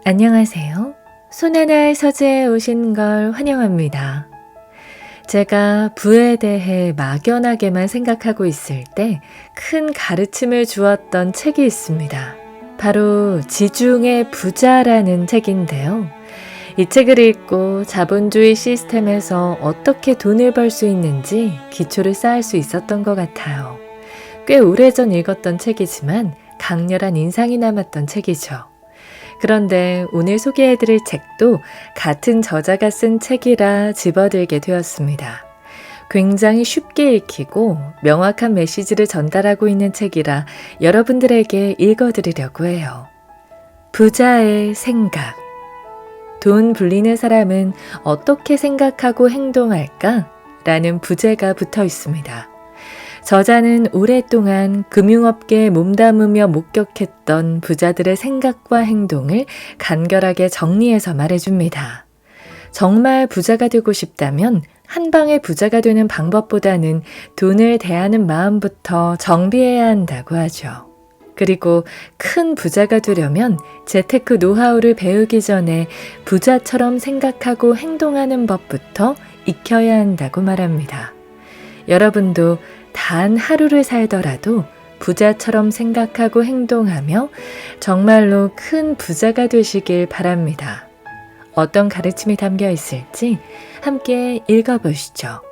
안녕하세요. 손하나의 서재에 오신 걸 환영합니다. 제가 부에 대해 막연하게만 생각하고 있을 때 큰 가르침을 주었던 책이 있습니다. 바로 지중해 부자라는 책인데요. 이 책을 읽고 자본주의 시스템에서 어떻게 돈을 벌 수 있는지 기초를 쌓을 수 있었던 것 같아요. 꽤 오래전 읽었던 책이지만 강렬한 인상이 남았던 책이죠. 그런데 오늘 소개해드릴 책도 같은 저자가 쓴 책이라 집어들게 되었습니다. 굉장히 쉽게 읽히고 명확한 메시지를 전달하고 있는 책이라 여러분들에게 읽어드리려고 해요. 부자의 생각. 돈 불리는 사람은 어떻게 생각하고 행동할까? 라는 부제가 붙어 있습니다. 저자는 오랫동안 금융업계에 몸담으며 목격했던 부자들의 생각과 행동을 간결하게 정리해서 말해줍니다. 정말 부자가 되고 싶다면 한 방에 부자가 되는 방법보다는 돈을 대하는 마음부터 정비해야 한다고 하죠. 그리고 큰 부자가 되려면 재테크 노하우를 배우기 전에 부자처럼 생각하고 행동하는 법부터 익혀야 한다고 말합니다. 여러분도 단 하루를 살더라도 부자처럼 생각하고 행동하며 정말로 큰 부자가 되시길 바랍니다. 어떤 가르침이 담겨 있을지 함께 읽어보시죠.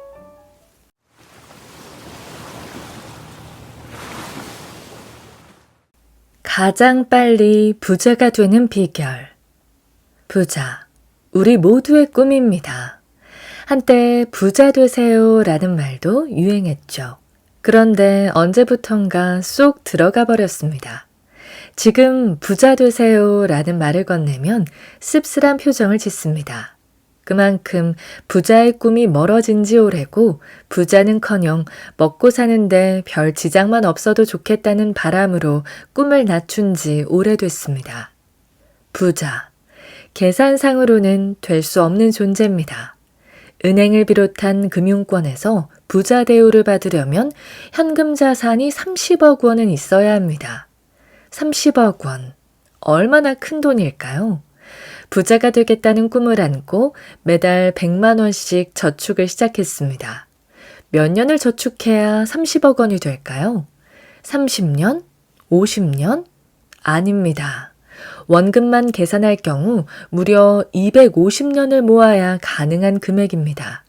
가장 빨리 부자가 되는 비결. 부자, 우리 모두의 꿈입니다. 한때 부자 되세요 라는 말도 유행했죠. 그런데 언제부턴가 쏙 들어가 버렸습니다. 지금 부자 되세요 라는 말을 건네면 씁쓸한 표정을 짓습니다. 그만큼 부자의 꿈이 멀어진 지 오래고 부자는커녕 먹고 사는데 별 지장만 없어도 좋겠다는 바람으로 꿈을 낮춘 지 오래됐습니다. 부자, 계산상으로는 될 수 없는 존재입니다. 은행을 비롯한 금융권에서 부자 대우를 받으려면 현금 자산이 30억 원은 있어야 합니다. 30억 원, 얼마나 큰 돈일까요? 부자가 되겠다는 꿈을 안고 매달 100만 원씩 저축을 시작했습니다. 몇 년을 저축해야 30억 원이 될까요? 30년? 50년? 아닙니다. 원금만 계산할 경우 무려 250년을 모아야 가능한 금액입니다.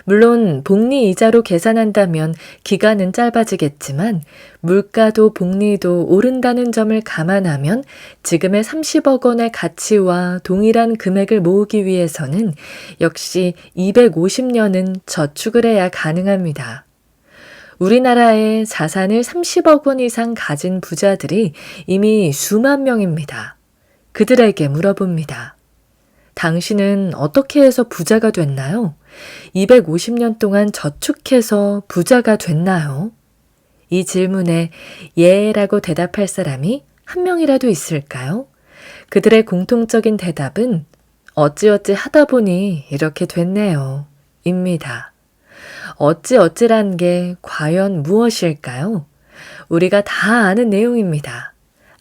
물론 복리 이자로 계산한다면 기간은 짧아지겠지만 물가도 복리도 오른다는 점을 감안하면 지금의 30억 원의 가치와 동일한 금액을 모으기 위해서는 역시 250년은 저축을 해야 가능합니다. 우리나라에 자산을 30억 원 이상 가진 부자들이 이미 수만 명입니다. 그들에게 물어봅니다. 당신은 어떻게 해서 부자가 됐나요? 250년 동안 저축해서 부자가 됐나요? 이 질문에 예라고 대답할 사람이 한 명이라도 있을까요? 그들의 공통적인 대답은 어찌어찌 하다 보니 이렇게 됐네요. 입니다. 어찌어찌란 게 과연 무엇일까요? 우리가 다 아는 내용입니다.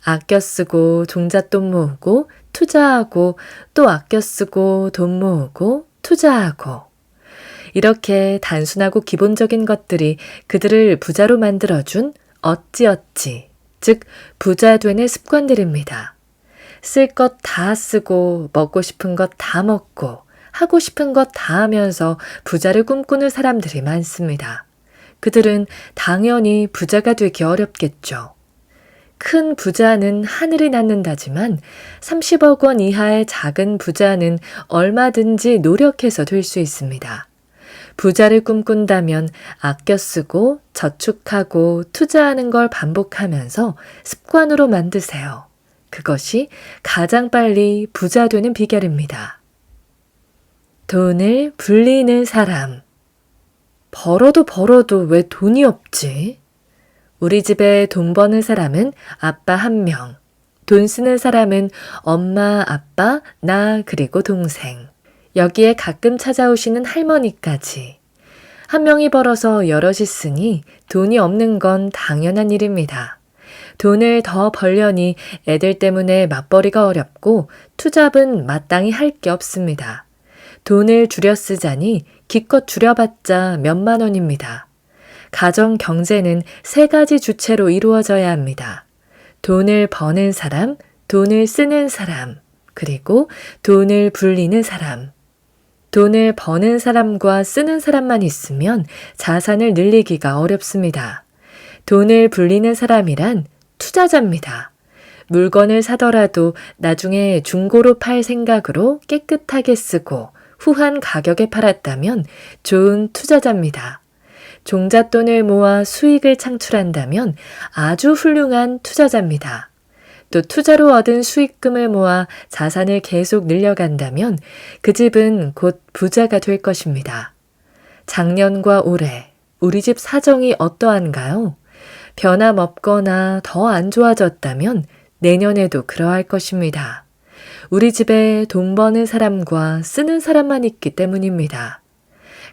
아껴 쓰고 종잣돈 모으고 투자하고 또 아껴 쓰고 돈 모으고 투자하고 이렇게 단순하고 기본적인 것들이 그들을 부자로 만들어준 어찌어찌, 즉 부자 되는 습관들입니다. 쓸 것 다 쓰고 먹고 싶은 것 다 먹고 하고 싶은 것 다 하면서 부자를 꿈꾸는 사람들이 많습니다. 그들은 당연히 부자가 되기 어렵겠죠. 큰 부자는 하늘이 낳는다지만 30억 원 이하의 작은 부자는 얼마든지 노력해서 될 수 있습니다. 부자를 꿈꾼다면 아껴 쓰고 저축하고 투자하는 걸 반복하면서 습관으로 만드세요. 그것이 가장 빨리 부자 되는 비결입니다. 돈을 불리는 사람. 벌어도 왜 돈이 없지? 우리 집에 돈 버는 사람은 아빠 1명, 돈 쓰는 사람은 엄마, 아빠, 나 그리고 동생. 여기에 가끔 찾아오시는 할머니까지. 한 명이 벌어서 여럿이 쓰니 돈이 없는 건 당연한 일입니다. 돈을 더 벌려니 애들 때문에 맞벌이가 어렵고 투잡은 마땅히 할 게 없습니다. 돈을 줄여 쓰자니 기껏 줄여봤자 몇만 원입니다. 가정 경제는 세 가지 주체로 이루어져야 합니다. 돈을 버는 사람, 돈을 쓰는 사람, 그리고 돈을 불리는 사람. 돈을 버는 사람과 쓰는 사람만 있으면 자산을 늘리기가 어렵습니다. 돈을 불리는 사람이란 투자자입니다. 물건을 사더라도 나중에 중고로 팔 생각으로 깨끗하게 쓰고 후한 가격에 팔았다면 좋은 투자자입니다. 종잣돈을 모아 수익을 창출한다면 아주 훌륭한 투자자입니다. 또 투자로 얻은 수익금을 모아 자산을 계속 늘려간다면 그 집은 곧 부자가 될 것입니다. 작년과 올해 우리 집 사정이 어떠한가요? 변함없거나 더 안 좋아졌다면 내년에도 그러할 것입니다. 우리 집에 돈 버는 사람과 쓰는 사람만 있기 때문입니다.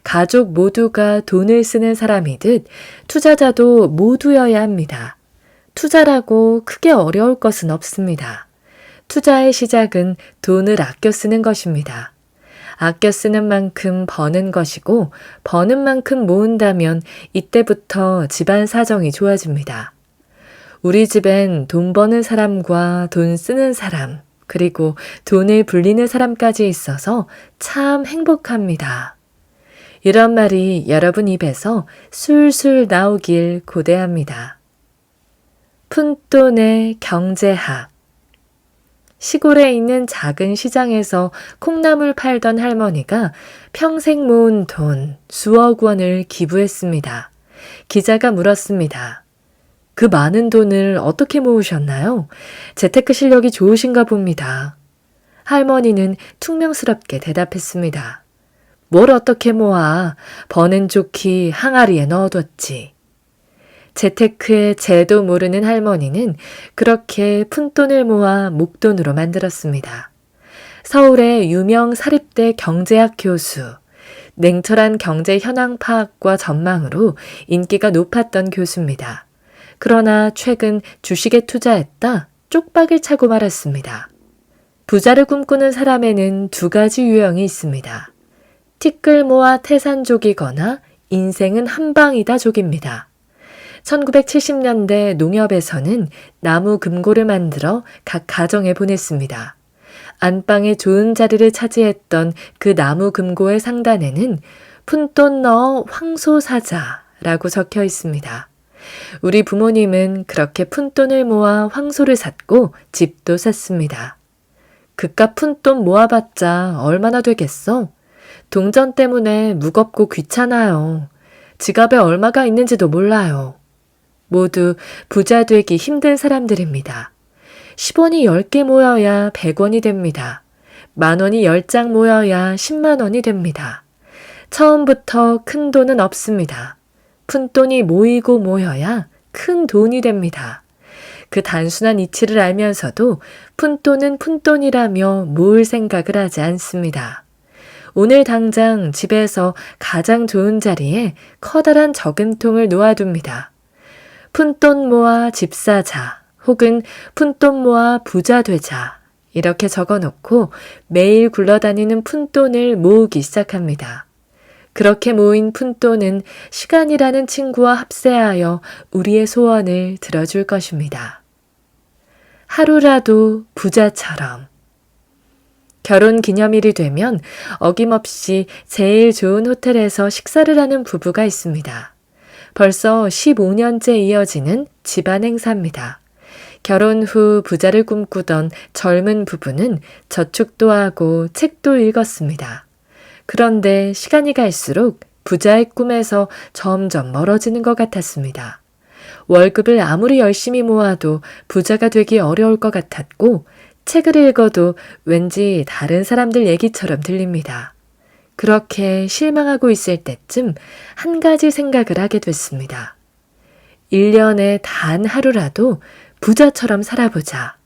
가족 모두가 돈을 쓰는 사람이듯 투자자도 모두여야 합니다. 투자라고 크게 어려울 것은 없습니다. 투자의 시작은 돈을 아껴 쓰는 것입니다. 아껴 쓰는 만큼 버는 것이고 버는 만큼 모은다면 이때부터 집안 사정이 좋아집니다. 우리 집엔 돈 버는 사람과 돈 쓰는 사람, 그리고 돈을 불리는 사람까지 있어서 참 행복합니다. 이런 말이 여러분 입에서 술술 나오길 고대합니다. 푼돈의 경제학. 시골에 있는 작은 시장에서 콩나물 팔던 할머니가 평생 모은 돈 수억 원을 기부했습니다. 기자가 물었습니다. 그 많은 돈을 어떻게 모으셨나요? 재테크 실력이 좋으신가 봅니다. 할머니는 퉁명스럽게 대답했습니다. 뭘 어떻게 모아? 버는 좋기 항아리에 넣어뒀지. 재테크의 제도 모르는 할머니는 그렇게 푼돈을 모아 목돈으로 만들었습니다. 서울의 유명 사립대 경제학 교수, 냉철한 경제 현황 파악과 전망으로 인기가 높았던 교수입니다. 그러나 최근 주식에 투자했다 쪽박을 차고 말았습니다. 부자를 꿈꾸는 사람에는 두 가지 유형이 있습니다. 티끌 모아 태산족이거나 인생은 한방이다 족입니다. 1970년대 농협에서는 나무 금고를 만들어 각 가정에 보냈습니다. 안방에 좋은 자리를 차지했던 그 나무 금고의 상단에는 푼돈 넣어 황소 사자라고 적혀 있습니다. 우리 부모님은 그렇게 푼돈을 모아 황소를 샀고 집도 샀습니다. 그깟 푼돈 모아봤자 얼마나 되겠어? 동전 때문에 무겁고 귀찮아요. 지갑에 얼마가 있는지도 몰라요. 모두 부자 되기 힘든 사람들입니다. 10원이 10개 모여야 100원이 됩니다. 만원이 10장 모여야 10만 원이 됩니다. 처음부터 큰 돈은 없습니다. 푼돈이 모이고 모여야 큰 돈이 됩니다. 그 단순한 이치를 알면서도 푼돈은 푼돈이라며 모을 생각을 하지 않습니다. 오늘 당장 집에서 가장 좋은 자리에 커다란 저금통을 놓아둡니다. 푼돈 모아 집 사자 혹은 푼돈 모아 부자 되자 이렇게 적어놓고 매일 굴러다니는 푼돈을 모으기 시작합니다. 그렇게 모인 푼돈은 시간이라는 친구와 합세하여 우리의 소원을 들어줄 것입니다. 하루라도 부자처럼. 결혼 기념일이 되면 어김없이 제일 좋은 호텔에서 식사를 하는 부부가 있습니다. 벌써 15년째 이어지는 집안 행사입니다. 결혼 후 부자를 꿈꾸던 젊은 부부는 저축도 하고 책도 읽었습니다. 그런데 시간이 갈수록 부자의 꿈에서 점점 멀어지는 것 같았습니다. 월급을 아무리 열심히 모아도 부자가 되기 어려울 것 같았고 책을 읽어도 왠지 다른 사람들 얘기처럼 들립니다. 그렇게 실망하고 있을 때쯤 한 가지 생각을 하게 됐습니다. 1년에 단 하루라도 부자처럼 살아보자.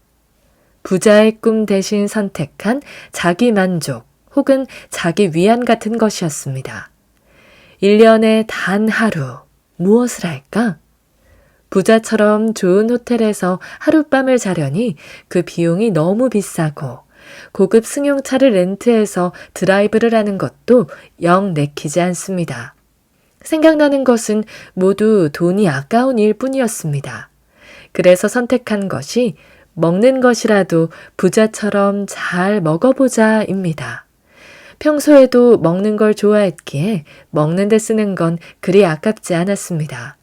부자의 꿈 대신 선택한 자기 만족 혹은 자기 위안 같은 것이었습니다. 1년에 단 하루 무엇을 할까? 부자처럼 좋은 호텔에서 하룻밤을 자려니 그 비용이 너무 비싸고 고급 승용차를 렌트해서 드라이브를 하는 것도 영 내키지 않습니다. 생각나는 것은 모두 돈이 아까운 일 뿐이었습니다. 그래서 선택한 것이 먹는 것이라도 부자처럼 잘 먹어보자입니다. 평소에도 먹는 걸 좋아했기에 먹는 데 쓰는 건 그리 아깝지 않았습니다.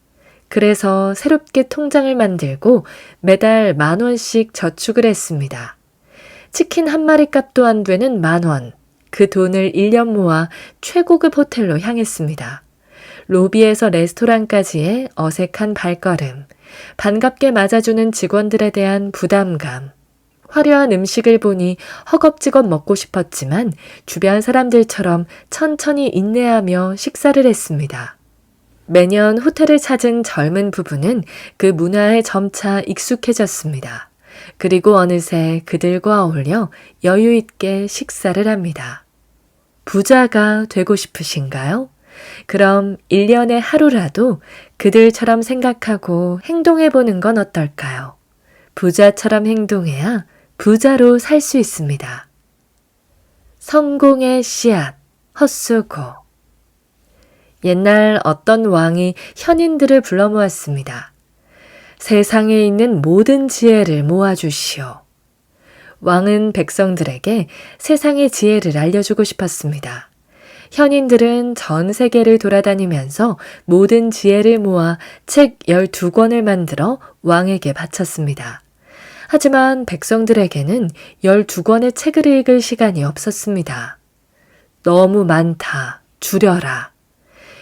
그래서 새롭게 통장을 만들고 매달 10,000원씩 저축을 했습니다. 치킨 한 마리 값도 안 되는 10,000원. 그 돈을 1년 모아 최고급 호텔로 향했습니다. 로비에서 레스토랑까지의 어색한 발걸음, 반갑게 맞아주는 직원들에 대한 부담감, 화려한 음식을 보니 허겁지겁 먹고 싶었지만 주변 사람들처럼 천천히 인내하며 식사를 했습니다. 매년 호텔을 찾은 젊은 부부는 그 문화에 점차 익숙해졌습니다. 그리고 어느새 그들과 어울려 여유 있게 식사를 합니다. 부자가 되고 싶으신가요? 그럼 1년에 하루라도 그들처럼 생각하고 행동해보는 건 어떨까요? 부자처럼 행동해야 부자로 살 수 있습니다. 성공의 씨앗, 헛수고. 옛날 어떤 왕이 현인들을 불러 모았습니다. 세상에 있는 모든 지혜를 모아주시오. 왕은 백성들에게 세상의 지혜를 알려주고 싶었습니다. 현인들은 전 세계를 돌아다니면서 모든 지혜를 모아 책 12권을 만들어 왕에게 바쳤습니다. 하지만 백성들에게는 12권의 책을 읽을 시간이 없었습니다. 너무 많다. 줄여라.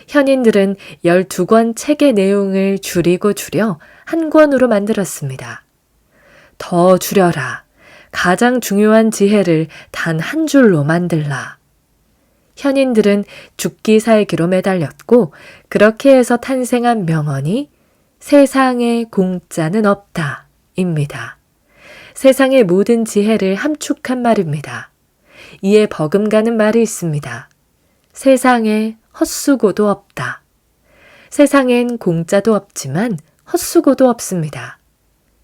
현인들은 12권 책의 내용을 줄이고 줄여 한 권으로 만들었습니다. 더 줄여라. 가장 중요한 지혜를 단 한 줄로 만들라. 현인들은 죽기 살기로 매달렸고 그렇게 해서 탄생한 명언이 세상에 공짜는 없다 입니다. 세상의 모든 지혜를 함축한 말입니다. 이에 버금가는 말이 있습니다. 세상에 헛수고도 없다. 세상엔 공짜도 없지만 헛수고도 없습니다.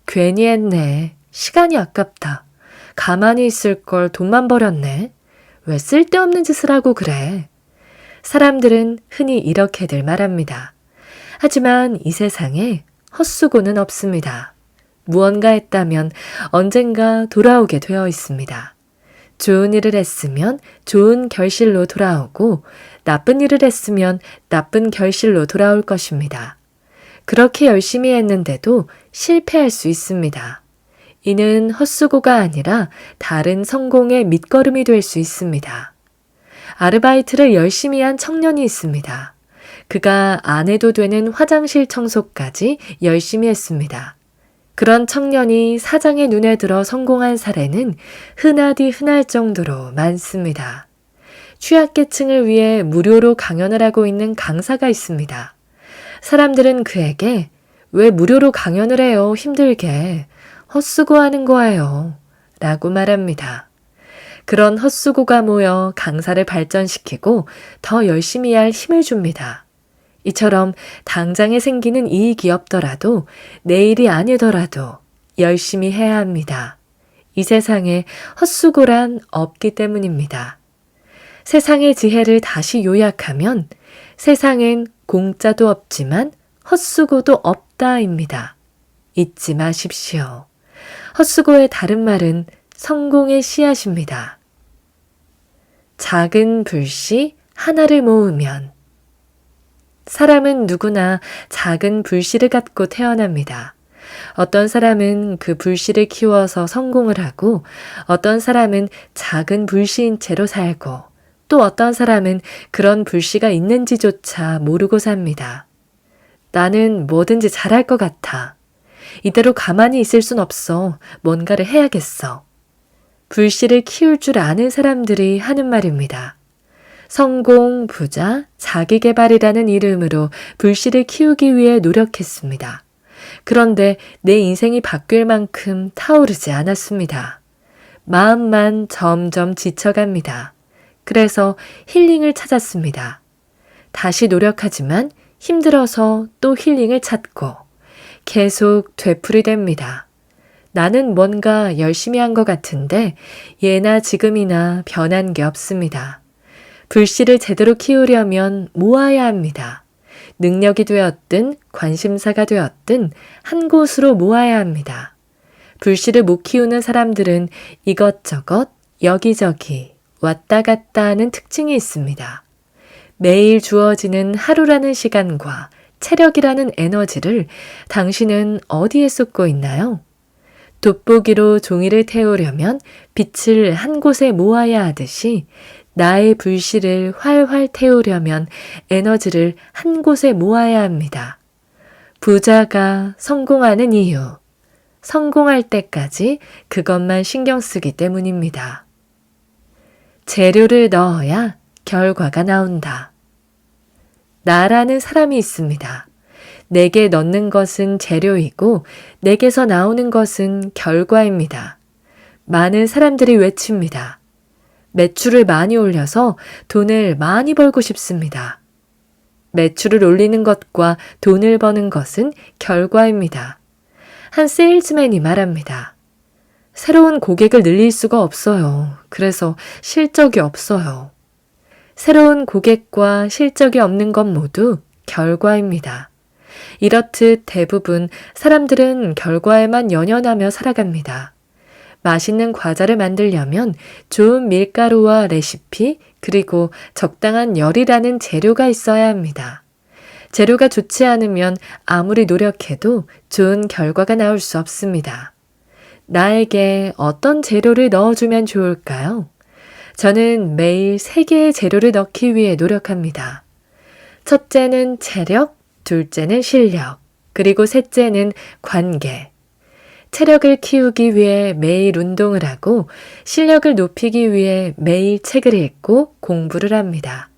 괜히 했네. 시간이 아깝다. 가만히 있을 걸 돈만 버렸네. 왜 쓸데없는 짓을 하고 그래? 사람들은 흔히 이렇게들 말합니다. 하지만 이 세상에 헛수고는 없습니다. 무언가 했다면 언젠가 돌아오게 되어 있습니다. 좋은 일을 했으면 좋은 결실로 돌아오고 나쁜 일을 했으면 나쁜 결실로 돌아올 것입니다. 그렇게 열심히 했는데도 실패할 수 있습니다. 이는 헛수고가 아니라 다른 성공의 밑거름이 될 수 있습니다. 아르바이트를 열심히 한 청년이 있습니다. 그가 안 해도 되는 화장실 청소까지 열심히 했습니다. 그런 청년이 사장의 눈에 들어 성공한 사례는 흔하디 흔할 정도로 많습니다. 취약계층을 위해 무료로 강연을 하고 있는 강사가 있습니다. 사람들은 그에게 왜 무료로 강연을 해요? 힘들게. 헛수고하는 거예요. 라고 말합니다. 그런 헛수고가 모여 강사를 발전시키고 더 열심히 할 힘을 줍니다. 이처럼 당장에 생기는 이익이 없더라도 내일이 아니더라도 열심히 해야 합니다. 이 세상에 헛수고란 없기 때문입니다. 세상의 지혜를 다시 요약하면 세상엔 공짜도 없지만 헛수고도 없다입니다. 잊지 마십시오. 헛수고의 다른 말은 성공의 씨앗입니다. 작은 불씨 하나를 모으면 사람은 누구나 작은 불씨를 갖고 태어납니다. 어떤 사람은 그 불씨를 키워서 성공을 하고 어떤 사람은 작은 불씨인 채로 살고 또 어떤 사람은 그런 불씨가 있는지조차 모르고 삽니다. 나는 뭐든지 잘할 것 같아. 이대로 가만히 있을 순 없어. 뭔가를 해야겠어. 불씨를 키울 줄 아는 사람들이 하는 말입니다. 성공, 부자, 자기계발이라는 이름으로 불씨를 키우기 위해 노력했습니다. 그런데 내 인생이 바뀔 만큼 타오르지 않았습니다. 마음만 점점 지쳐갑니다. 그래서 힐링을 찾았습니다. 다시 노력하지만 힘들어서 또 힐링을 찾고 계속 되풀이됩니다. 나는 뭔가 열심히 한 것 같은데 예나 지금이나 변한 게 없습니다. 불씨를 제대로 키우려면 모아야 합니다. 능력이 되었든 관심사가 되었든 한 곳으로 모아야 합니다. 불씨를 못 키우는 사람들은 이것저것 여기저기 왔다 갔다 하는 특징이 있습니다. 매일 주어지는 하루라는 시간과 체력이라는 에너지를 당신은 어디에 쏟고 있나요? 돋보기로 종이를 태우려면 빛을 한 곳에 모아야 하듯이 나의 불씨를 활활 태우려면 에너지를 한 곳에 모아야 합니다. 부자가 성공하는 이유, 성공할 때까지 그것만 신경 쓰기 때문입니다. 재료를 넣어야 결과가 나온다. 나라는 사람이 있습니다. 내게 넣는 것은 재료이고 내게서 나오는 것은 결과입니다. 많은 사람들이 외칩니다. 매출을 많이 올려서 돈을 많이 벌고 싶습니다. 매출을 올리는 것과 돈을 버는 것은 결과입니다. 한 세일즈맨이 말합니다. 새로운 고객을 늘릴 수가 없어요. 그래서 실적이 없어요. 새로운 고객과 실적이 없는 것 모두 결과입니다. 이렇듯 대부분 사람들은 결과에만 연연하며 살아갑니다. 맛있는 과자를 만들려면 좋은 밀가루와 레시피 그리고 적당한 열이라는 재료가 있어야 합니다. 재료가 좋지 않으면 아무리 노력해도 좋은 결과가 나올 수 없습니다. 나에게 어떤 재료를 넣어주면 좋을까요? 저는 매일 3개의 재료를 넣기 위해 노력합니다. 첫째는 체력, 둘째는 실력, 그리고 셋째는 관계. 체력을 키우기 위해 매일 운동을 하고 실력을 높이기 위해 매일 책을 읽고 공부를 합니다.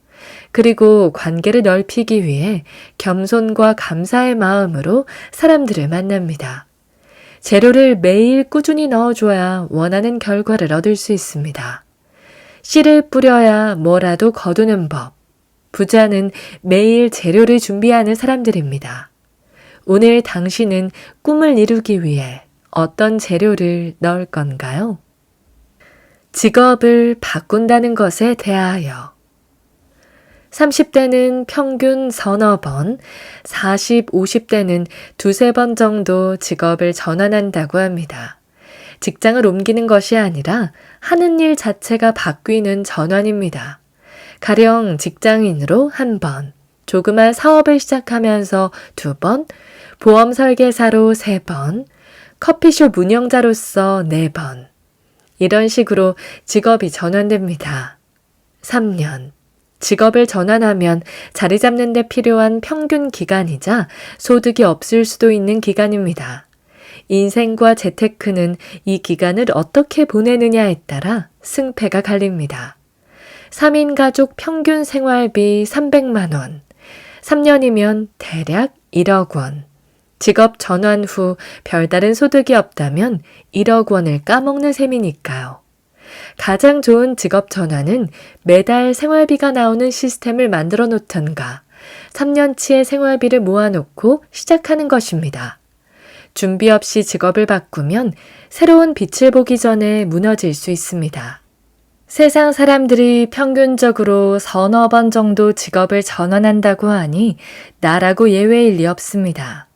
그리고 관계를 넓히기 위해 겸손과 감사의 마음으로 사람들을 만납니다. 재료를 매일 꾸준히 넣어줘야 원하는 결과를 얻을 수 있습니다. 씨를 뿌려야 뭐라도 거두는 법. 부자는 매일 재료를 준비하는 사람들입니다. 오늘 당신은 꿈을 이루기 위해 어떤 재료를 넣을 건가요? 직업을 바꾼다는 것에 대하여 30대는 평균 서너 번, 40, 50대는 두세 번 정도 직업을 전환한다고 합니다. 직장을 옮기는 것이 아니라 하는 일 자체가 바뀌는 전환입니다. 가령 직장인으로 1번, 조그만 사업을 시작하면서 2번, 보험 설계사로 3번, 커피숍 운영자로서 4번. 이런 식으로 직업이 전환됩니다. 3년. 직업을 전환하면 자리 잡는 데 필요한 평균 기간이자 소득이 없을 수도 있는 기간입니다. 인생과 재테크는 이 기간을 어떻게 보내느냐에 따라 승패가 갈립니다. 3인 가족 평균 생활비 300만 원, 3년이면 대략 1억 원. 직업 전환 후 별다른 소득이 없다면 1억 원을 까먹는 셈이니까요. 가장 좋은 직업 전환은 매달 생활비가 나오는 시스템을 만들어 놓던가 3년치의 생활비를 모아놓고 시작하는 것입니다. 준비 없이 직업을 바꾸면 새로운 빛을 보기 전에 무너질 수 있습니다. 세상 사람들이 평균적으로 서너 번 정도 직업을 전환한다고 하니 나라고 예외일 리 없습니다.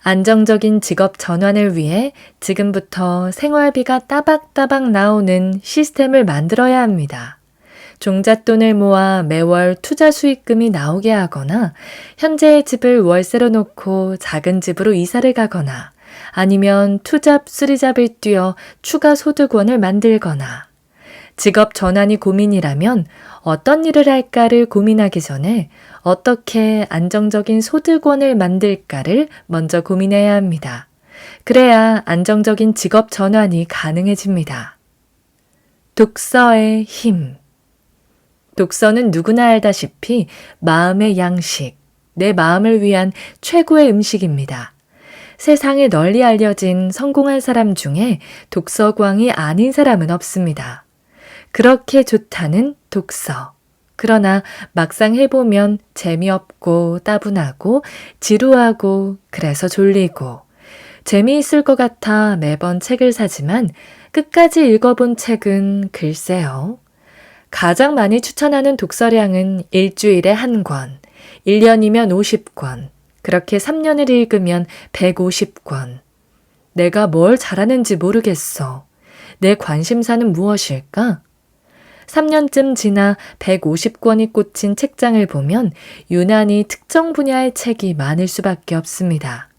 안정적인 직업 전환을 위해 지금부터 생활비가 따박따박 나오는 시스템을 만들어야 합니다. 종잣돈을 모아 매월 투자 수익금이 나오게 하거나 현재의 집을 월세로 놓고 작은 집으로 이사를 가거나 아니면 투잡, 쓰리잡을 뛰어 추가 소득원을 만들거나 직업 전환이 고민이라면 어떤 일을 할까를 고민하기 전에 어떻게 안정적인 소득원을 만들까를 먼저 고민해야 합니다. 그래야 안정적인 직업 전환이 가능해집니다. 독서의 힘. 독서는 누구나 알다시피 마음의 양식, 내 마음을 위한 최고의 음식입니다. 세상에 널리 알려진 성공한 사람 중에 독서광이 아닌 사람은 없습니다. 그렇게 좋다는 독서. 그러나 막상 해보면 재미없고 따분하고 지루하고 그래서 졸리고 재미있을 것 같아 매번 책을 사지만 끝까지 읽어본 책은 글쎄요. 가장 많이 추천하는 독서량은 일주일에 한 권, 1년이면 50권, 그렇게 3년을 읽으면 150권. 내가 뭘 잘하는지 모르겠어. 내 관심사는 무엇일까? 3년쯤 지나 150권이 꽂힌 책장을 보면 유난히 특정 분야의 책이 많을 수밖에 없습니다.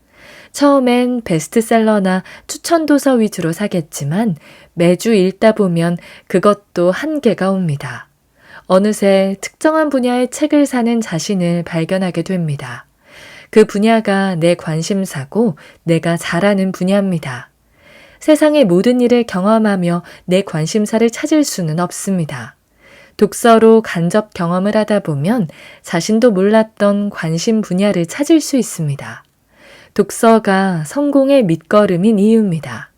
처음엔 베스트셀러나 추천도서 위주로 사겠지만 매주 읽다 보면 그것도 한계가 옵니다. 어느새 특정한 분야의 책을 사는 자신을 발견하게 됩니다. 그 분야가 내 관심사고 내가 잘하는 분야입니다. 세상의 모든 일을 경험하며 내 관심사를 찾을 수는 없습니다. 독서로 간접 경험을 하다 보면 자신도 몰랐던 관심 분야를 찾을 수 있습니다. 독서가 성공의 밑거름인 이유입니다.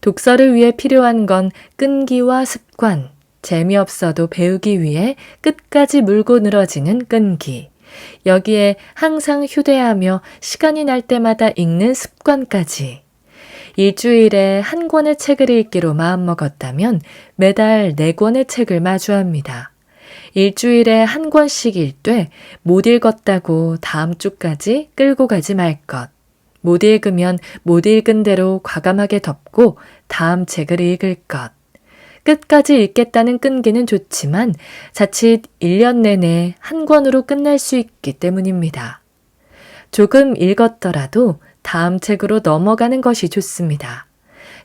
독서를 위해 필요한 건 끈기와 습관, 재미없어도 배우기 위해 끝까지 물고 늘어지는 끈기, 여기에 항상 휴대하며 시간이 날 때마다 읽는 습관까지. 일주일에 한 권의 책을 읽기로 마음먹었다면 매달 4권의 책을 마주합니다. 일주일에 한 권씩 읽되 못 읽었다고 다음 주까지 끌고 가지 말 것. 못 읽으면 못 읽은 대로 과감하게 덮고 다음 책을 읽을 것. 끝까지 읽겠다는 끈기는 좋지만 자칫 1년 내내 한 권으로 끝날 수 있기 때문입니다. 조금 읽었더라도 다음 책으로 넘어가는 것이 좋습니다.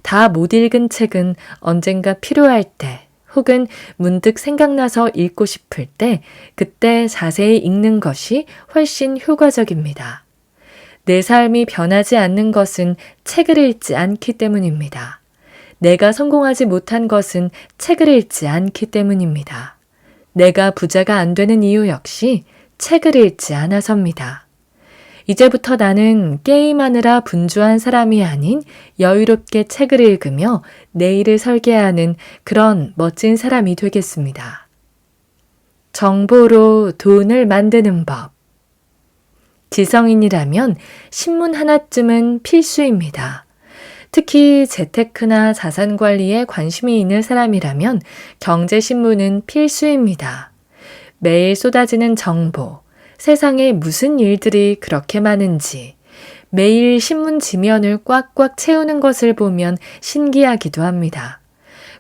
다 못 읽은 책은 언젠가 필요할 때 혹은 문득 생각나서 읽고 싶을 때 그때 자세히 읽는 것이 훨씬 효과적입니다. 내 삶이 변하지 않는 것은 책을 읽지 않기 때문입니다. 내가 성공하지 못한 것은 책을 읽지 않기 때문입니다. 내가 부자가 안 되는 이유 역시 책을 읽지 않아서입니다. 이제부터 나는 게임하느라 분주한 사람이 아닌 여유롭게 책을 읽으며 내일을 설계하는 그런 멋진 사람이 되겠습니다. 정보로 돈을 만드는 법. 지성인이라면 신문 하나쯤은 필수입니다. 특히 재테크나 자산 관리에 관심이 있는 사람이라면 경제신문은 필수입니다. 매일 쏟아지는 정보, 세상에 무슨 일들이 그렇게 많은지, 매일 신문 지면을 꽉꽉 채우는 것을 보면 신기하기도 합니다.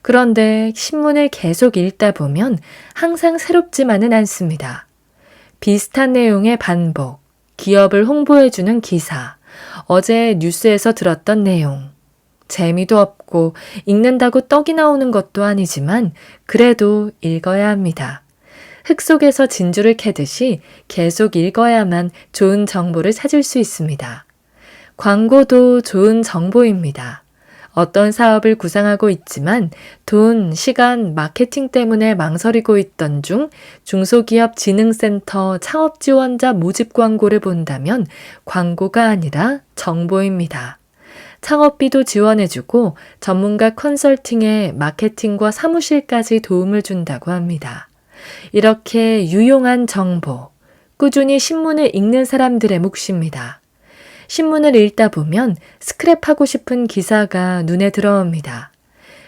그런데 신문을 계속 읽다 보면 항상 새롭지만은 않습니다. 비슷한 내용의 반복, 기업을 홍보해주는 기사, 어제 뉴스에서 들었던 내용, 재미도 없고 읽는다고 떡이 나오는 것도 아니지만 그래도 읽어야 합니다. 흙 속에서 진주를 캐듯이 계속 읽어야만 좋은 정보를 찾을 수 있습니다. 광고도 좋은 정보입니다. 어떤 사업을 구상하고 있지만 돈, 시간, 마케팅 때문에 망설이고 있던 중 중소기업진흥센터 창업지원자 모집 광고를 본다면 광고가 아니라 정보입니다. 창업비도 지원해주고 전문가 컨설팅에 마케팅과 사무실까지 도움을 준다고 합니다. 이렇게 유용한 정보, 꾸준히 신문을 읽는 사람들의 몫입니다. 신문을 읽다 보면 스크랩하고 싶은 기사가 눈에 들어옵니다.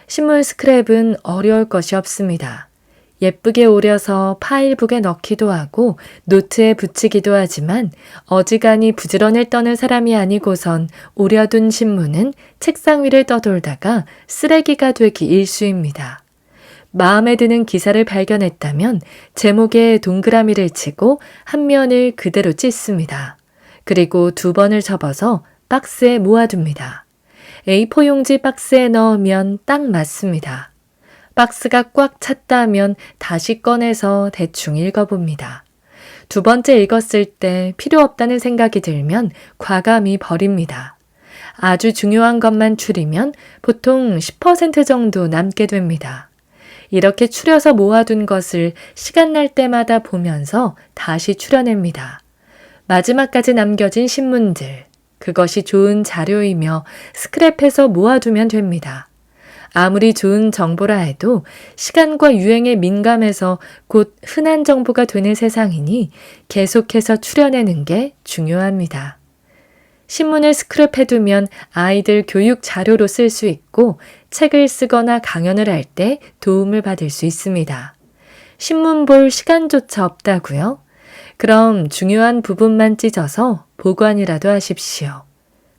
신문 스크랩은 어려울 것이 없습니다. 예쁘게 오려서 파일북에 넣기도 하고 노트에 붙이기도 하지만 어지간히 부지런을 떠는 사람이 아니고선 오려둔 신문은 책상 위를 떠돌다가 쓰레기가 되기 일쑤입니다. 마음에 드는 기사를 발견했다면 제목에 동그라미를 치고 한 면을 그대로 찢습니다. 그리고 2번을 접어서 박스에 모아둡니다. A4 용지 박스에 넣으면 딱 맞습니다. 박스가 꽉 찼다면 다시 꺼내서 대충 읽어봅니다. 2번째 읽었을 때 필요 없다는 생각이 들면 과감히 버립니다. 아주 중요한 것만 추리면 보통 10% 정도 남게 됩니다. 이렇게 추려서 모아둔 것을 시간 날 때마다 보면서 다시 추려냅니다. 마지막까지 남겨진 신문들, 그것이 좋은 자료이며 스크랩해서 모아두면 됩니다. 아무리 좋은 정보라 해도 시간과 유행에 민감해서 곧 흔한 정보가 되는 세상이니 계속해서 추려내는 게 중요합니다. 신문을 스크랩해두면 아이들 교육 자료로 쓸 수 있고 책을 쓰거나 강연을 할 때 도움을 받을 수 있습니다. 신문 볼 시간조차 없다고요? 그럼 중요한 부분만 찢어서 보관이라도 하십시오.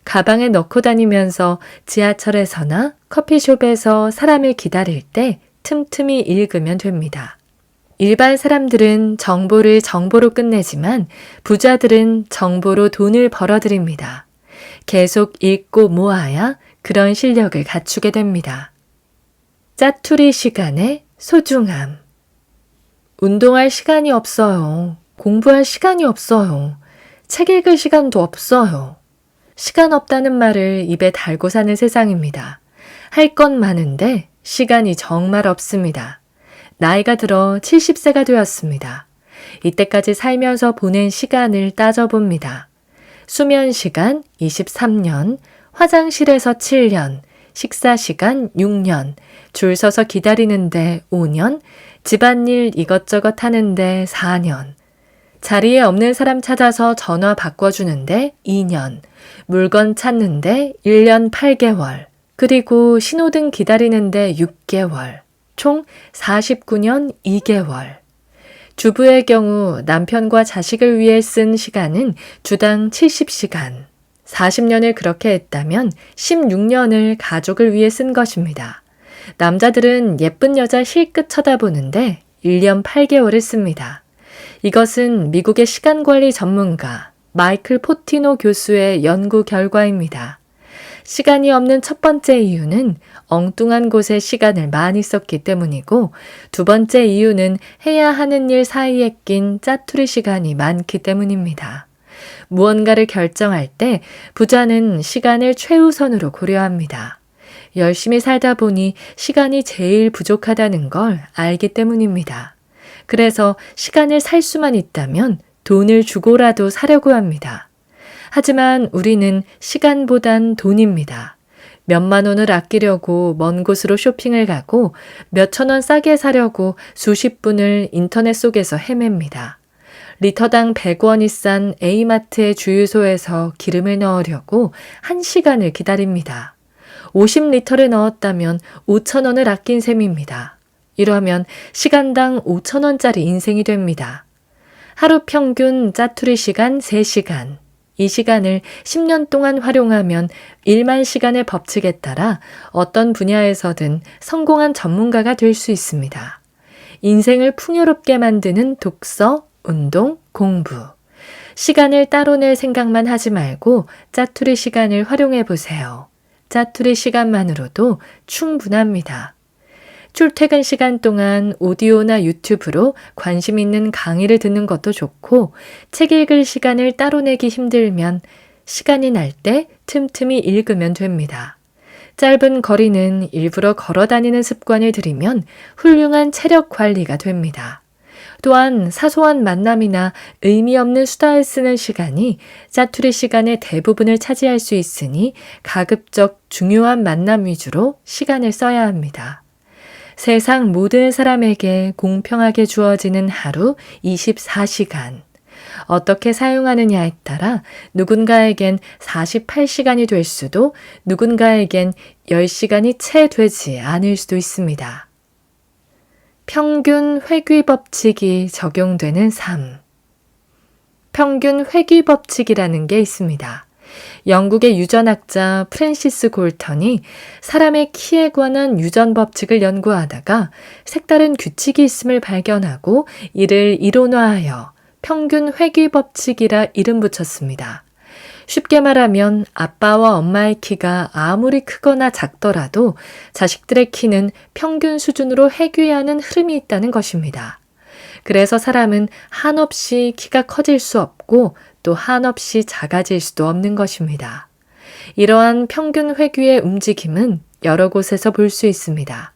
가방에 넣고 다니면서 지하철에서나 커피숍에서 사람을 기다릴 때 틈틈이 읽으면 됩니다. 일반 사람들은 정보를 정보로 끝내지만 부자들은 정보로 돈을 벌어들입니다. 계속 읽고 모아야 그런 실력을 갖추게 됩니다. 짜투리 시간의 소중함. 운동할 시간이 없어요. 공부할 시간이 없어요. 책 읽을 시간도 없어요. 시간 없다는 말을 입에 달고 사는 세상입니다. 할 건 많은데 시간이 정말 없습니다. 나이가 들어 70세가 되었습니다. 이때까지 살면서 보낸 시간을 따져봅니다. 수면 시간 23년, 화장실에서 7년, 식사 시간 6년, 줄 서서 기다리는데 5년, 집안일 이것저것 하는데 4년, 자리에 없는 사람 찾아서 전화 바꿔주는데 2년, 물건 찾는데 1년 8개월, 그리고 신호등 기다리는데 6개월, 총 49년 2개월. 주부의 경우 남편과 자식을 위해 쓴 시간은 주당 70시간. 40년을 그렇게 했다면 16년을 가족을 위해 쓴 것입니다. 남자들은 예쁜 여자 실끝 쳐다보는데 1년 8개월을 씁니다. 이것은 미국의 시간관리 전문가 마이클 포티노 교수의 연구 결과입니다. 시간이 없는 첫 번째 이유는 엉뚱한 곳에 시간을 많이 썼기 때문이고, 두 번째 이유는 해야 하는 일 사이에 낀 짜투리 시간이 많기 때문입니다. 무언가를 결정할 때 부자는 시간을 최우선으로 고려합니다. 열심히 살다 보니 시간이 제일 부족하다는 걸 알기 때문입니다. 그래서 시간을 살 수만 있다면 돈을 주고라도 사려고 합니다. 하지만 우리는 시간보단 돈입니다. 몇만 원을 아끼려고 먼 곳으로 쇼핑을 가고 몇천 원 싸게 사려고 수십 분을 인터넷 속에서 헤맵니다. 리터당 100원이 싼 A마트의 주유소에서 기름을 넣으려고 1시간을 기다립니다. 50리터를 넣었다면 5,000원을 아낀 셈입니다. 이러면 시간당 5,000원짜리 인생이 됩니다. 하루 평균 짜투리 시간 3시간. 이 시간을 10년 동안 활용하면 1만 시간의 법칙에 따라 어떤 분야에서든 성공한 전문가가 될 수 있습니다. 인생을 풍요롭게 만드는 독서, 운동, 공부. 시간을 따로 낼 생각만 하지 말고 짜투리 시간을 활용해 보세요. 짜투리 시간만으로도 충분합니다. 출퇴근 시간 동안 오디오나 유튜브로 관심 있는 강의를 듣는 것도 좋고, 책 읽을 시간을 따로 내기 힘들면 시간이 날 때 틈틈이 읽으면 됩니다. 짧은 거리는 일부러 걸어 다니는 습관을 들이면 훌륭한 체력 관리가 됩니다. 또한 사소한 만남이나 의미 없는 수다에 쓰는 시간이 짜투리 시간의 대부분을 차지할 수 있으니 가급적 중요한 만남 위주로 시간을 써야 합니다. 세상 모든 사람에게 공평하게 주어지는 하루 24시간. 어떻게 사용하느냐에 따라 누군가에겐 48시간이 될 수도, 누군가에겐 10시간이 채 되지 않을 수도 있습니다. 평균 회귀 법칙이 적용되는 삶. 평균 회귀 법칙이라는 게 있습니다. 영국의 유전학자 프랜시스 골턴이 사람의 키에 관한 유전 법칙을 연구하다가 색다른 규칙이 있음을 발견하고 이를 이론화하여 평균 회귀 법칙이라 이름 붙였습니다. 쉽게 말하면 아빠와 엄마의 키가 아무리 크거나 작더라도 자식들의 키는 평균 수준으로 회귀하는 흐름이 있다는 것입니다. 그래서 사람은 한없이 키가 커질 수 없고 또 한없이 작아질 수도 없는 것입니다. 이러한 평균 회귀의 움직임은 여러 곳에서 볼 수 있습니다.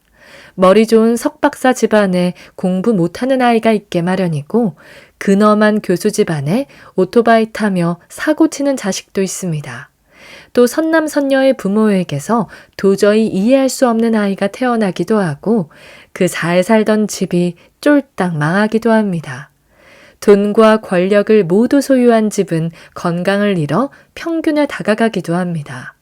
머리 좋은 석박사 집안에 공부 못하는 아이가 있게 마련이고, 근엄한 교수 집안에 오토바이 타며 사고 치는 자식도 있습니다. 또 선남선녀의 부모에게서 도저히 이해할 수 없는 아이가 태어나기도 하고, 그 잘 살던 집이 쫄딱 망하기도 합니다. 돈과 권력을 모두 소유한 집은 건강을 잃어 평균에 다가가기도 합니다.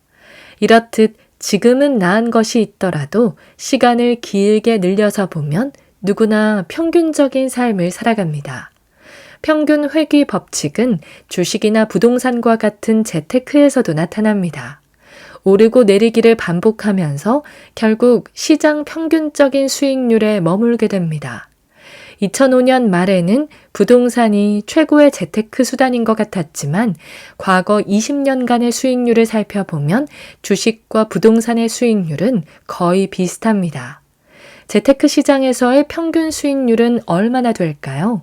이렇듯 지금은 나은 것이 있더라도 시간을 길게 늘려서 보면 누구나 평균적인 삶을 살아갑니다. 평균 회귀 법칙은 주식이나 부동산과 같은 재테크에서도 나타납니다. 오르고 내리기를 반복하면서 결국 시장 평균적인 수익률에 머물게 됩니다. 2005년 말에는 부동산이 최고의 재테크 수단인 것 같았지만 과거 20년간의 수익률을 살펴보면 주식과 부동산의 수익률은 거의 비슷합니다. 재테크 시장에서의 평균 수익률은 얼마나 될까요?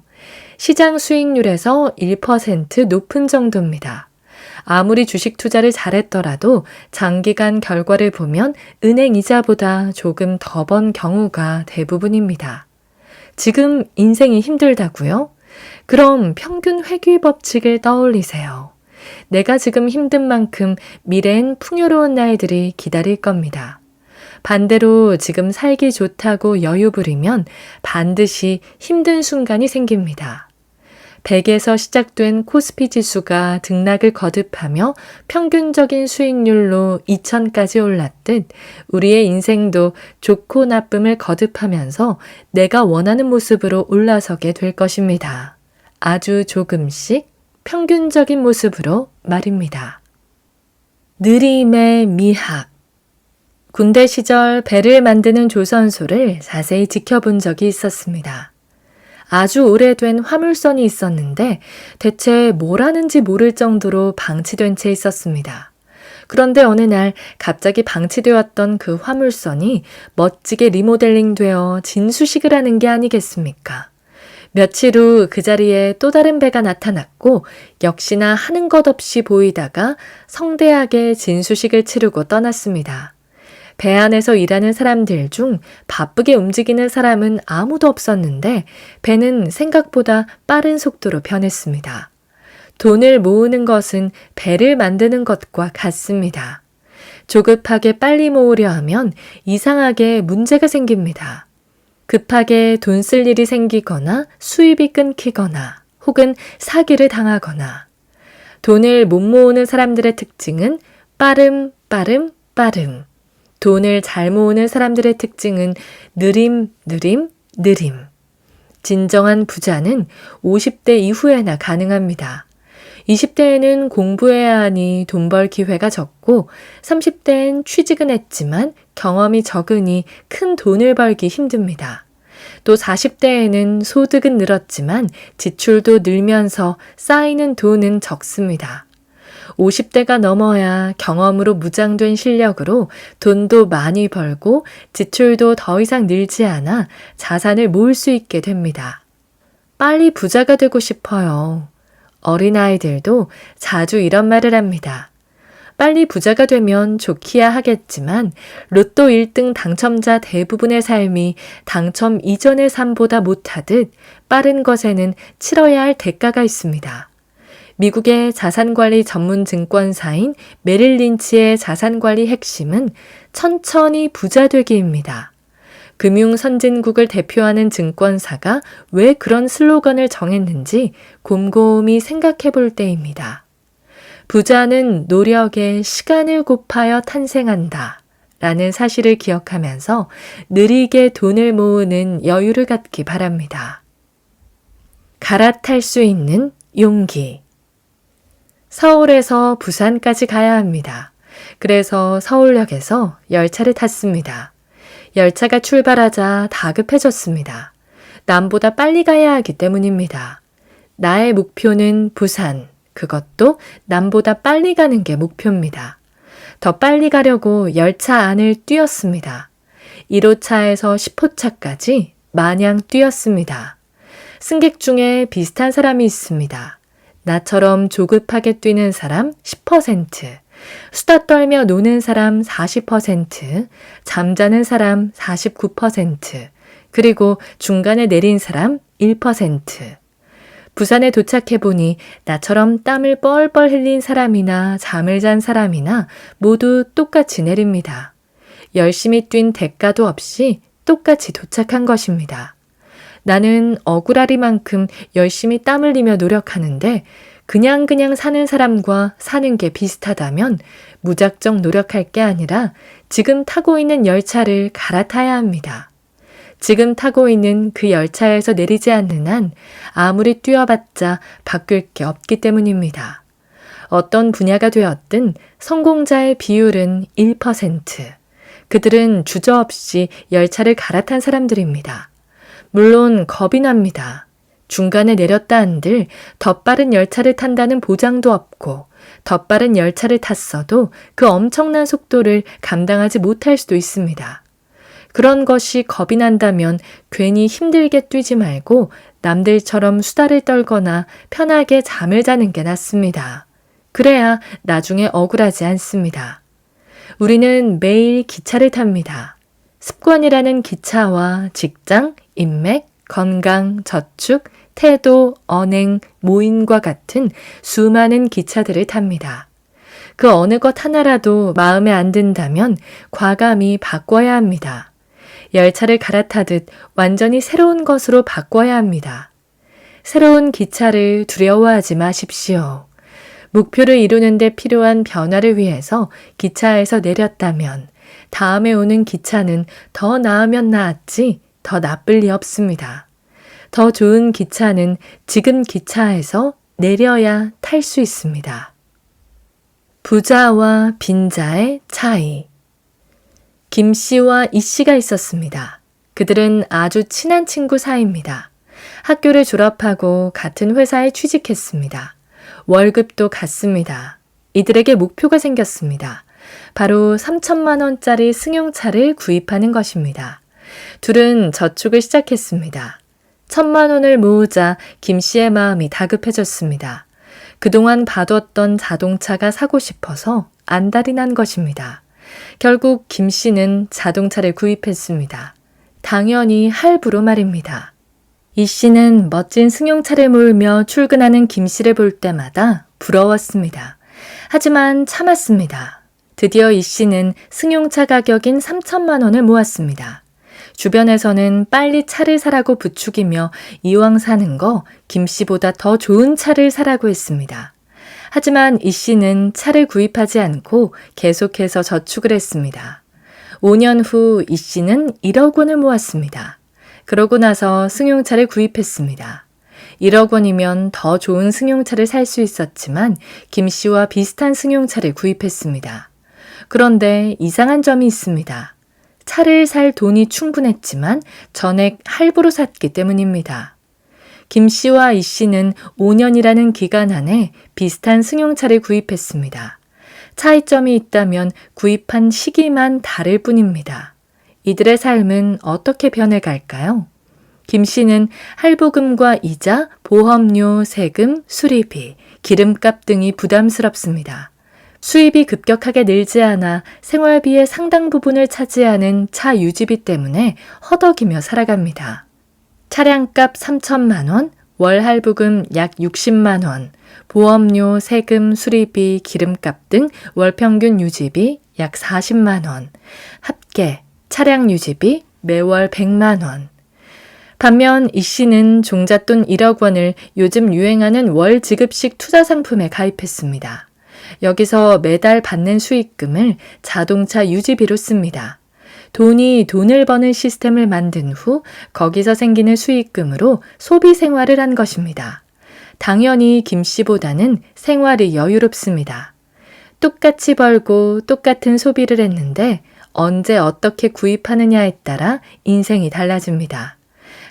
시장 수익률에서 1% 높은 정도입니다. 아무리 주식 투자를 잘했더라도 장기간 결과를 보면 은행 이자보다 조금 더 번 경우가 대부분입니다. 지금 인생이 힘들다고요? 그럼 평균 회귀 법칙을 떠올리세요. 내가 지금 힘든 만큼 미래엔 풍요로운 날들이 기다릴 겁니다. 반대로 지금 살기 좋다고 여유 부리면 반드시 힘든 순간이 생깁니다. 100에서 시작된 코스피 지수가 등락을 거듭하며 평균적인 수익률로 2000까지 올랐듯 우리의 인생도 좋고 나쁨을 거듭하면서 내가 원하는 모습으로 올라서게 될 것입니다. 아주 조금씩 평균적인 모습으로 말입니다. 느림의 미학. 군대 시절 배를 만드는 조선소를 자세히 지켜본 적이 있었습니다. 아주 오래된 화물선이 있었는데 대체 뭘 하는지 모를 정도로 방치된 채 있었습니다. 그런데 어느 날 갑자기 방치되었던 그 화물선이 멋지게 리모델링되어 진수식을 하는 게 아니겠습니까? 며칠 후 그 자리에 또 다른 배가 나타났고 역시나 하는 것 없이 보이다가 성대하게 진수식을 치르고 떠났습니다. 배 안에서 일하는 사람들 중 바쁘게 움직이는 사람은 아무도 없었는데 배는 생각보다 빠른 속도로 변했습니다. 돈을 모으는 것은 배를 만드는 것과 같습니다. 조급하게 빨리 모으려 하면 이상하게 문제가 생깁니다. 급하게 돈 쓸 일이 생기거나 수입이 끊기거나 혹은 사기를 당하거나. 돈을 못 모으는 사람들의 특징은 빠름. 돈을 잘 모으는 사람들의 특징은 느림. 진정한 부자는 50대 이후에나 가능합니다. 20대에는 공부해야 하니 돈 벌 기회가 적고 30대엔 취직은 했지만 경험이 적으니 큰 돈을 벌기 힘듭니다. 또 40대에는 소득은 늘었지만 지출도 늘면서 쌓이는 돈은 적습니다. 50대가 넘어야 경험으로 무장된 실력으로 돈도 많이 벌고 지출도 더 이상 늘지 않아 자산을 모을 수 있게 됩니다. 빨리 부자가 되고 싶어요. 어린아이들도 자주 이런 말을 합니다. 빨리 부자가 되면 좋기야 하겠지만 로또 1등 당첨자 대부분의 삶이 당첨 이전의 삶보다 못하듯 빠른 것에는 치러야 할 대가가 있습니다. 미국의 자산관리 전문 증권사인 메릴 린치의 자산관리 핵심은 천천히 부자 되기입니다. 금융 선진국을 대표하는 증권사가 왜 그런 슬로건을 정했는지 곰곰이 생각해 볼 때입니다. 부자는 노력에 시간을 곱하여 탄생한다 라는 사실을 기억하면서 느리게 돈을 모으는 여유를 갖기 바랍니다. 갈아탈 수 있는 용기. 서울에서 부산까지 가야 합니다. 그래서 서울역에서 열차를 탔습니다. 열차가 출발하자 다급해졌습니다. 남보다 빨리 가야 하기 때문입니다. 나의 목표는 부산, 그것도 남보다 빨리 가는 게 목표입니다. 더 빨리 가려고 열차 안을 뛰었습니다. 1호차에서 10호차까지 마냥 뛰었습니다. 승객 중에 비슷한 사람이 있습니다. 나처럼 조급하게 뛰는 사람 10%, 수다 떨며 노는 사람 40%, 잠자는 사람 49%, 그리고 중간에 내린 사람 1%. 부산에 도착해보니 나처럼 땀을 뻘뻘 흘린 사람이나 잠을 잔 사람이나 모두 똑같이 내립니다. 열심히 뛴 대가도 없이 똑같이 도착한 것입니다. 나는 억울하리만큼 열심히 땀 흘리며 노력하는데 그냥 사는 사람과 사는 게 비슷하다면 무작정 노력할 게 아니라 지금 타고 있는 열차를 갈아타야 합니다. 지금 타고 있는 그 열차에서 내리지 않는 한 아무리 뛰어봤자 바뀔 게 없기 때문입니다. 어떤 분야가 되었든 성공자의 비율은 1%. 그들은 주저없이 열차를 갈아탄 사람들입니다. 물론 겁이 납니다. 중간에 내렸다 한들 더 빠른 열차를 탄다는 보장도 없고 더 빠른 열차를 탔어도 그 엄청난 속도를 감당하지 못할 수도 있습니다. 그런 것이 겁이 난다면 괜히 힘들게 뛰지 말고 남들처럼 수다를 떨거나 편하게 잠을 자는 게 낫습니다. 그래야 나중에 억울하지 않습니다. 우리는 매일 기차를 탑니다. 습관이라는 기차와 직장, 인맥, 건강, 저축, 태도, 언행, 모임과 같은 수많은 기차들을 탑니다. 그 어느 것 하나라도 마음에 안 든다면 과감히 바꿔야 합니다. 열차를 갈아타듯 완전히 새로운 것으로 바꿔야 합니다. 새로운 기차를 두려워하지 마십시오. 목표를 이루는 데 필요한 변화를 위해서 기차에서 내렸다면 다음에 오는 기차는 더 나으면 나았지 더 나쁠 리 없습니다. 더 좋은 기차는 지금 기차에서 내려야 탈 수 있습니다. 부자와 빈자의 차이. 김 씨와 이 씨가 있었습니다. 그들은 아주 친한 친구 사이입니다. 학교를 졸업하고 같은 회사에 취직했습니다. 월급도 같습니다. 이들에게 목표가 생겼습니다. 바로 3천만 원짜리 승용차를 구입하는 것입니다. 둘은 저축을 시작했습니다. 1,000만 원을 모으자 김 씨의 마음이 다급해졌습니다. 그동안 봐뒀던 자동차가 사고 싶어서 안달이 난 것입니다. 결국 김 씨는 자동차를 구입했습니다. 당연히 할부로 말입니다. 이 씨는 멋진 승용차를 몰며 출근하는 김 씨를 볼 때마다 부러웠습니다. 하지만 참았습니다. 드디어 이 씨는 승용차 가격인 3천만 원을 모았습니다. 주변에서는 빨리 차를 사라고 부추기며 이왕 사는 거 김 씨보다 더 좋은 차를 사라고 했습니다. 하지만 이 씨는 차를 구입하지 않고 계속해서 저축을 했습니다. 5년 후 이 씨는 1억 원을 모았습니다. 그러고 나서 승용차를 구입했습니다. 1억 원이면 더 좋은 승용차를 살 수 있었지만 김 씨와 비슷한 승용차를 구입했습니다. 그런데 이상한 점이 있습니다. 차를 살 돈이 충분했지만 전액 할부로 샀기 때문입니다. 김 씨와 이 씨는 5년이라는 기간 안에 비슷한 승용차를 구입했습니다. 차이점이 있다면 구입한 시기만 다를 뿐입니다. 이들의 삶은 어떻게 변해갈까요? 김 씨는 할부금과 이자, 보험료, 세금, 수리비, 기름값 등이 부담스럽습니다. 수입이 급격하게 늘지 않아 생활비의 상당 부분을 차지하는 차 유지비 때문에 허덕이며 살아갑니다. 차량값 3천만 원, 월 할부금 약 60만 원, 보험료, 세금, 수리비, 기름값 등 월 평균 유지비 약 40만 원, 합계 차량 유지비 매월 100만 원. 반면 이 씨는 종잣돈 1억 원을 요즘 유행하는 월 지급식 투자 상품에 가입했습니다. 여기서 매달 받는 수익금을 자동차 유지비로 씁니다. 돈이 돈을 버는 시스템을 만든 후 거기서 생기는 수익금으로 소비 생활을 한 것입니다. 당연히 김 씨보다는 생활이 여유롭습니다. 똑같이 벌고 똑같은 소비를 했는데 언제 어떻게 구입하느냐에 따라 인생이 달라집니다.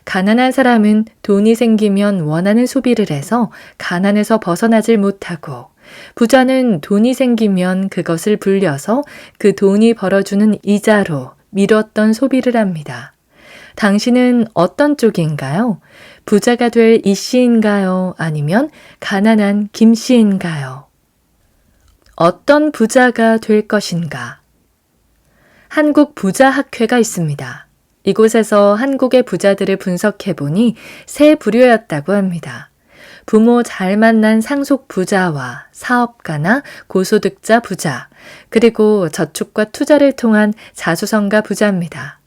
가난한 사람은 돈이 생기면 원하는 소비를 해서 가난에서 벗어나질 못하고 부자는 돈이 생기면 그것을 불려서 그 돈이 벌어주는 이자로 미뤘던 소비를 합니다. 당신은 어떤 쪽인가요? 부자가 될 이 씨인가요? 아니면 가난한 김 씨인가요? 어떤 부자가 될 것인가? 한국 부자학회가 있습니다. 이곳에서 한국의 부자들을 분석해보니 세 부류였다고 합니다. 부모 잘 만난 상속 부자와 사업가나 고소득자 부자, 그리고 저축과 투자를 통한 자수성가 부자입니다.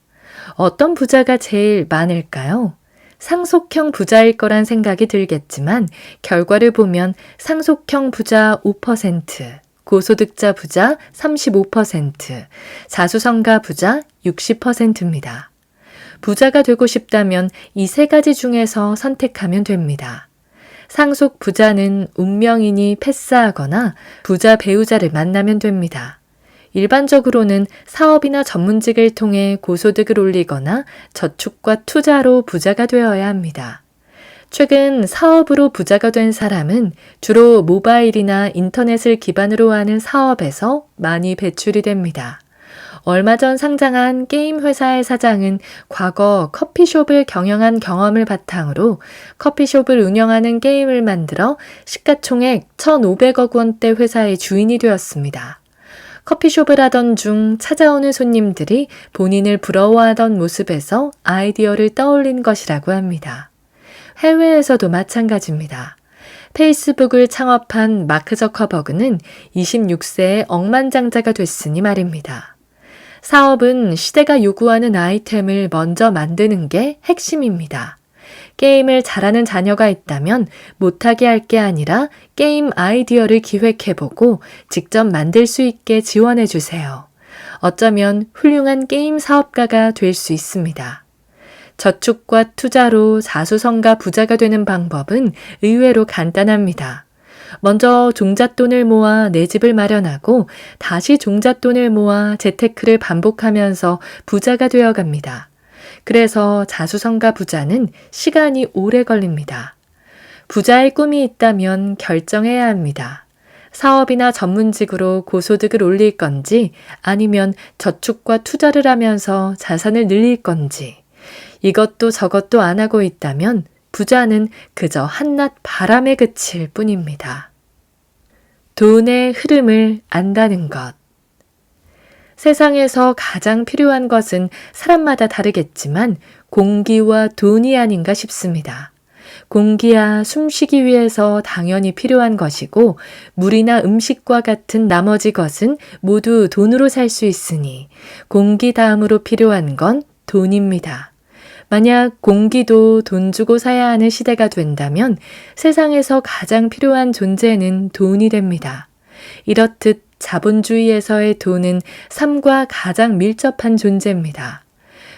어떤 부자가 제일 많을까요? 상속형 부자일 거란 생각이 들겠지만 결과를 보면 상속형 부자 5%, 고소득자 부자 35%, 자수성가 부자 60%입니다. 부자가 되고 싶다면 이 세 가지 중에서 선택하면 됩니다. 상속 부자는 운명이니 패스하거나 부자 배우자를 만나면 됩니다. 일반적으로는 사업이나 전문직을 통해 고소득을 올리거나 저축과 투자로 부자가 되어야 합니다. 최근 사업으로 부자가 된 사람은 주로 모바일이나 인터넷을 기반으로 하는 사업에서 많이 배출이 됩니다. 얼마 전 상장한 게임 회사의 사장은 과거 커피숍을 경영한 경험을 바탕으로 커피숍을 운영하는 게임을 만들어 시가총액 1,500억 원대 회사의 주인이 되었습니다. 커피숍을 하던 중 찾아오는 손님들이 본인을 부러워하던 모습에서 아이디어를 떠올린 것이라고 합니다. 해외에서도 마찬가지입니다. 페이스북을 창업한 마크 저커버그는 26세에 억만장자가 됐으니 말입니다. 사업은 시대가 요구하는 아이템을 먼저 만드는 게 핵심입니다. 게임을 잘하는 자녀가 있다면 못하게 할 게 아니라 게임 아이디어를 기획해보고 직접 만들 수 있게 지원해주세요. 어쩌면 훌륭한 게임 사업가가 될 수 있습니다. 저축과 투자로 자수성가 부자가 되는 방법은 의외로 간단합니다. 먼저 종잣돈을 모아 내 집을 마련하고 다시 종잣돈을 모아 재테크를 반복하면서 부자가 되어갑니다. 그래서 자수성가 부자는 시간이 오래 걸립니다. 부자의 꿈이 있다면 결정해야 합니다. 사업이나 전문직으로 고소득을 올릴 건지 아니면 저축과 투자를 하면서 자산을 늘릴 건지 이것도 저것도 안 하고 있다면 부자는 그저 한낱 바람에 그칠 뿐입니다. 돈의 흐름을 안다는 것. 세상에서 가장 필요한 것은 사람마다 다르겠지만 공기와 돈이 아닌가 싶습니다. 공기야 숨쉬기 위해서 당연히 필요한 것이고 물이나 음식과 같은 나머지 것은 모두 돈으로 살 수 있으니 공기 다음으로 필요한 건 돈입니다. 만약 공기도 돈 주고 사야 하는 시대가 된다면 세상에서 가장 필요한 존재는 돈이 됩니다. 이렇듯 자본주의에서의 돈은 삶과 가장 밀접한 존재입니다.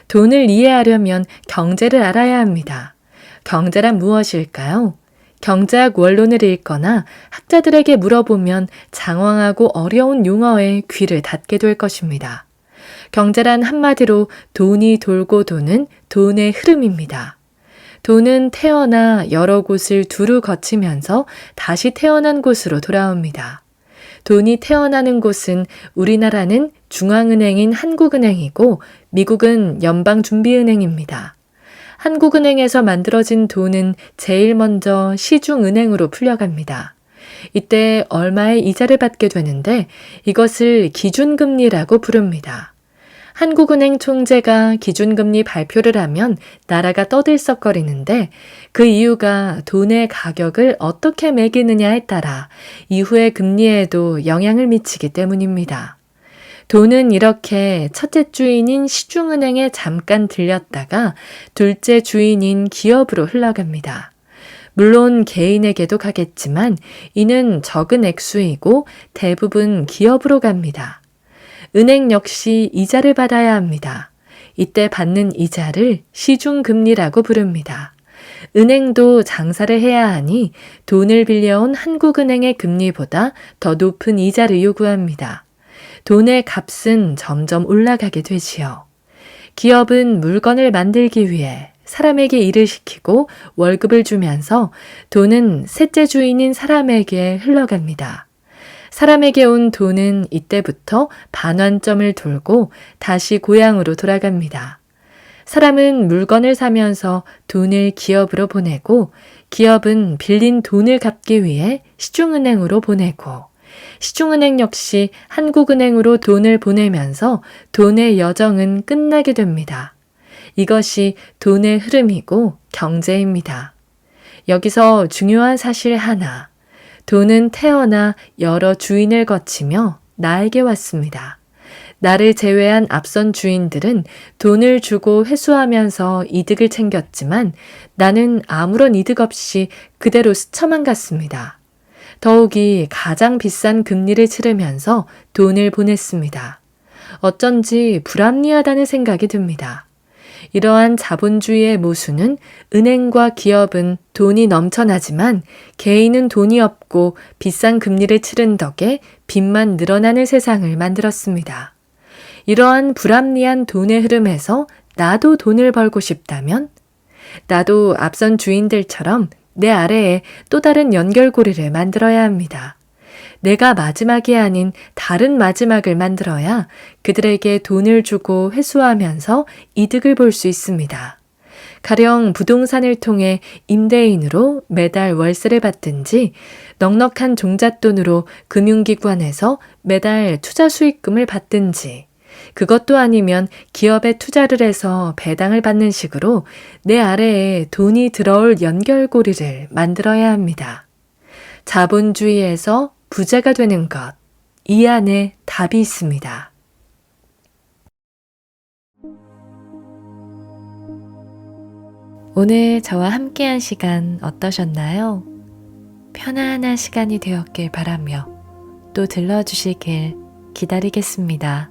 돈을 이해하려면 경제를 알아야 합니다. 경제란 무엇일까요? 경제학 원론을 읽거나 학자들에게 물어보면 장황하고 어려운 용어에 귀를 닫게 될 것입니다. 경제란 한마디로 돈이 돌고 도는 돈의 흐름입니다. 돈은 태어나 여러 곳을 두루 거치면서 다시 태어난 곳으로 돌아옵니다. 돈이 태어나는 곳은 우리나라는 중앙은행인 한국은행이고 미국은 연방준비은행입니다. 한국은행에서 만들어진 돈은 제일 먼저 시중은행으로 풀려갑니다. 이때 얼마의 이자를 받게 되는데 이것을 기준금리라고 부릅니다. 한국은행 총재가 기준금리 발표를 하면 나라가 떠들썩거리는데 그 이유가 돈의 가격을 어떻게 매기느냐에 따라 이후의 금리에도 영향을 미치기 때문입니다. 돈은 이렇게 첫째 주인인 시중은행에 잠깐 들렸다가 둘째 주인인 기업으로 흘러갑니다. 물론 개인에게도 가겠지만 이는 적은 액수이고 대부분 기업으로 갑니다. 은행 역시 이자를 받아야 합니다. 이때 받는 이자를 시중금리라고 부릅니다. 은행도 장사를 해야 하니 돈을 빌려온 한국은행의 금리보다 더 높은 이자를 요구합니다. 돈의 값은 점점 올라가게 되지요. 기업은 물건을 만들기 위해 사람에게 일을 시키고 월급을 주면서 돈은 셋째 주인인 사람에게 흘러갑니다. 사람에게 온 돈은 이때부터 반환점을 돌고 다시 고향으로 돌아갑니다. 사람은 물건을 사면서 돈을 기업으로 보내고 기업은 빌린 돈을 갚기 위해 시중은행으로 보내고 시중은행 역시 한국은행으로 돈을 보내면서 돈의 여정은 끝나게 됩니다. 이것이 돈의 흐름이고 경제입니다. 여기서 중요한 사실 하나. 돈은 태어나 여러 주인을 거치며 나에게 왔습니다. 나를 제외한 앞선 주인들은 돈을 주고 회수하면서 이득을 챙겼지만 나는 아무런 이득 없이 그대로 스쳐만 갔습니다. 더욱이 가장 비싼 금리를 치르면서 돈을 보냈습니다. 어쩐지 불합리하다는 생각이 듭니다. 이러한 자본주의의 모순은 은행과 기업은 돈이 넘쳐나지만 개인은 돈이 없고 비싼 금리를 치른 덕에 빚만 늘어나는 세상을 만들었습니다. 이러한 불합리한 돈의 흐름에서 나도 돈을 벌고 싶다면 나도 앞선 주인들처럼 내 아래에 또 다른 연결고리를 만들어야 합니다. 내가 마지막이 아닌 다른 마지막을 만들어야 그들에게 돈을 주고 회수하면서 이득을 볼 수 있습니다. 가령 부동산을 통해 임대인으로 매달 월세를 받든지 넉넉한 종잣돈으로 금융기관에서 매달 투자 수익금을 받든지 그것도 아니면 기업에 투자를 해서 배당을 받는 식으로 내 아래에 돈이 들어올 연결고리를 만들어야 합니다. 자본주의에서 부자가 되는 것, 이 안에 답이 있습니다. 오늘 저와 함께한 시간 어떠셨나요? 편안한 시간이 되었길 바라며 또 들러주시길 기다리겠습니다.